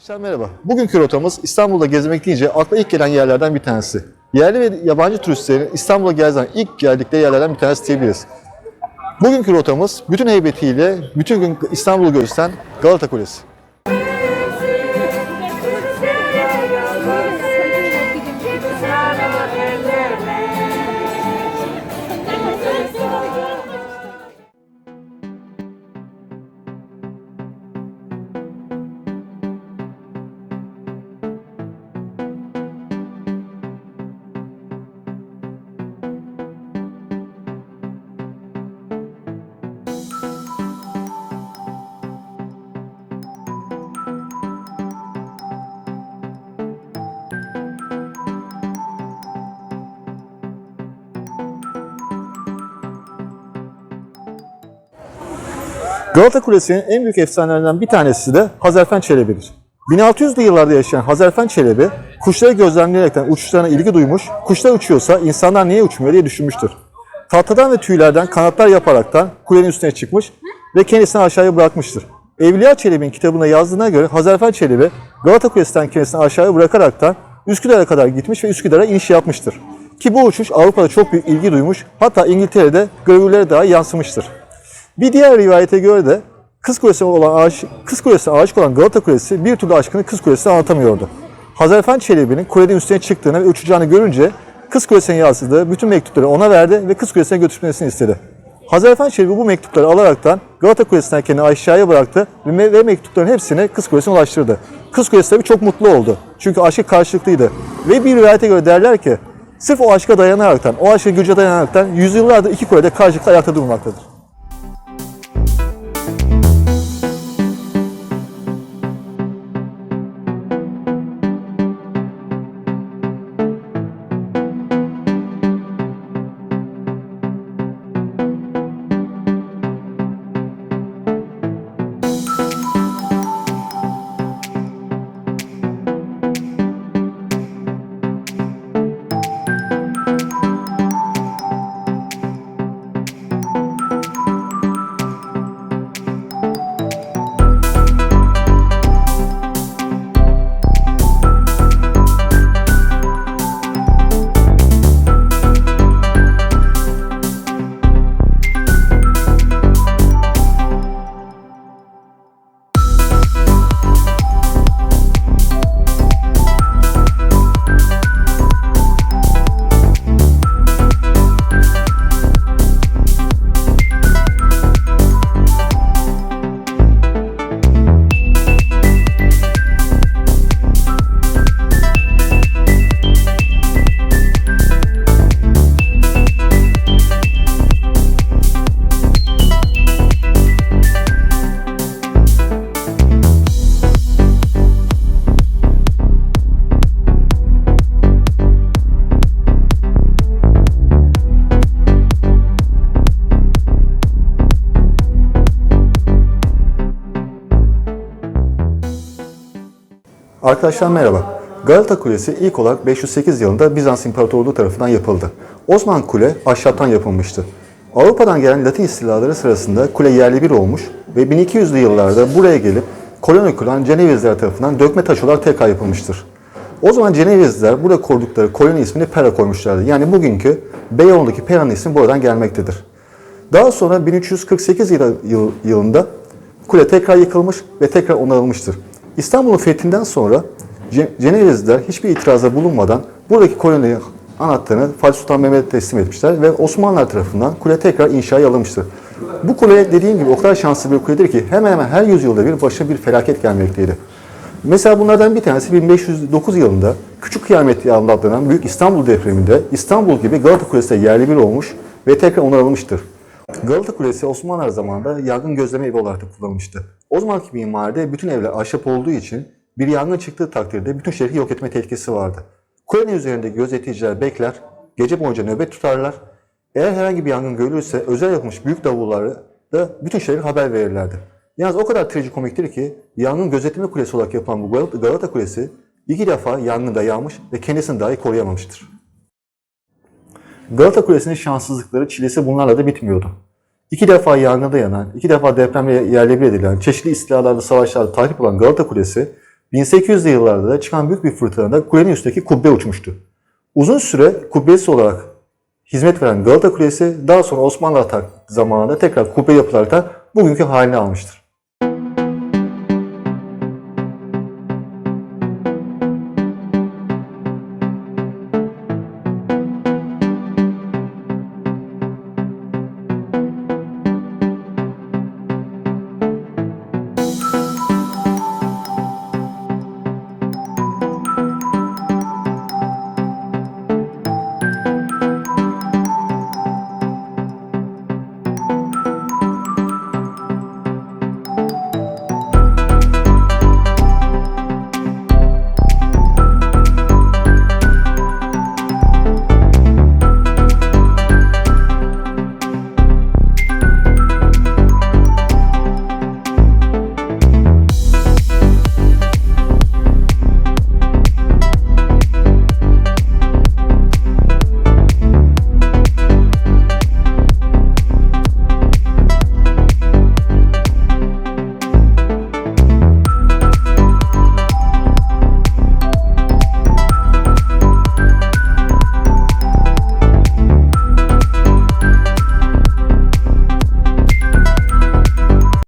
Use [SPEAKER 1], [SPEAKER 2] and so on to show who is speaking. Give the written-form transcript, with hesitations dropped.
[SPEAKER 1] Arkadaşlar merhaba. Bugünkü rotamız İstanbul'da gezmek deyince akla ilk gelen yerlerden bir tanesi. Yerli ve yabancı turistlerin İstanbul'a geldiği ilk geldikleri yerlerden bir tanesi diyebiliriz. Bugünkü rotamız bütün heybetiyle bütün gün İstanbul'u gösteren Galata Kulesi. Galata Kulesi'nin en büyük efsanelerinden bir tanesi de Hazarfen Çelebi'dir. 1600'lü yıllarda yaşayan Hazarfen Çelebi, kuşları gözlemleyerekten uçuşlarına ilgi duymuş, kuşlar uçuyorsa insanlar niye uçmuyor diye düşünmüştür. Tahtadan ve tüylerden kanatlar yaparaktan kulenin üstüne çıkmış ve kendisini aşağıya bırakmıştır. Evliya Çelebi'nin kitabında yazdığına göre Hazarfen Çelebi, Galata Kulesi'nden kendisini aşağıya bırakaraktan Üsküdar'a kadar gitmiş ve Üsküdar'a iniş yapmıştır. Ki bu uçuş Avrupa'da çok büyük ilgi duymuş, hatta İngiltere'de gravürlere daha yansımıştır. Bir diğer rivayete göre de Kız Kulesi'ne aşık olan Galata Kulesi bir türlü aşkını Kız Kulesi'ne anlatamıyordu. Hazarfen Çelebi'nin kulenin üstüne çıktığını ve uçacağını görünce Kız Kulesi'ne yansıdığı bütün mektupları ona verdi ve Kız Kulesi'ne götürmesini istedi. Hazarfen Çelebi bu mektupları alaraktan Galata Kulesi'nden kendini aşağıya bıraktı ve mektupların hepsini Kız Kulesi'ne ulaştırdı. Kız Kulesi tabii çok mutlu oldu. Çünkü aşkı karşılıklıydı. Ve bir rivayete göre derler ki sırf o aşka dayanaraktan, o aşka güce dayanaraktan yüzyıllardır iki kulede karşılıklı ayakta durmaktadır. Arkadaşlar merhaba. Galata Kulesi ilk olarak 508 yılında Bizans İmparatorluğu tarafından yapıldı. Osman Kule ahşaptan yapılmıştı. Avrupa'dan gelen Latin istilaları sırasında kule yerli bir olmuş ve 1200'lü yıllarda buraya gelip koloni kuran Cenevizliler tarafından dökme taş olarak tekrar yapılmıştır. O zaman Cenevizliler burada kurdukları koloni ismini Pera koymuşlardı. Yani bugünkü Beyoğlu'ndaki Pera'nın ismi buradan gelmektedir. Daha sonra 1348 yılında kule tekrar yıkılmış ve tekrar onarılmıştır. İstanbul'un fethinden sonra Cenevizliler hiçbir itiraza bulunmadan buradaki koloni anahtarını Fatih Sultan Mehmet'e teslim etmişler ve Osmanlılar tarafından kule tekrar inşaya alınmıştır. Bu kule dediğim gibi o kadar şanslı bir kuledir ki hemen hemen her yüzyılda bir başına bir felaket gelmekteydi. Mesela bunlardan bir tanesi 1509 yılında Küçük Kıyamet diye adlandırılan Büyük İstanbul depreminde İstanbul gibi Galata Kulesi de yerli bir olmuş ve tekrar onarılmıştır. Galata Kulesi Osmanlılar zamanında yangın gözleme evi olarak da kullanılmıştı. O zamanki mimaride bütün evler ahşap olduğu için bir yangın çıktığı takdirde bütün şehri yok etme tehlikesi vardı. Kulenin üzerinde gözetleyiciler bekler, gece boyunca nöbet tutarlar. Eğer herhangi bir yangın görülürse özel yapılmış büyük davulları da bütün şehre haber verirlerdi. Yalnız o kadar trajikomiktir ki yangın gözetleme kulesi olarak yapılan bu Galata Kulesi 2 defa yangında yanmış ve kendisini dahi koruyamamıştır. Galata Kulesi'nin şanssızlıkları, çilesi bunlarla da bitmiyordu. 2 defa yangında yanan, 2 defa depremle yerle bir edilen, çeşitli istilalarda, savaşlarda tahrip olan Galata Kulesi 1800'lü yıllarda da çıkan büyük bir fırtınada kulenin üstteki kubbe uçmuştu. Uzun süre kubbesi olarak hizmet veren Galata Kulesi daha sonra Osmanlı zamanında tekrar kubbe yapılarak da bugünkü halini almıştır.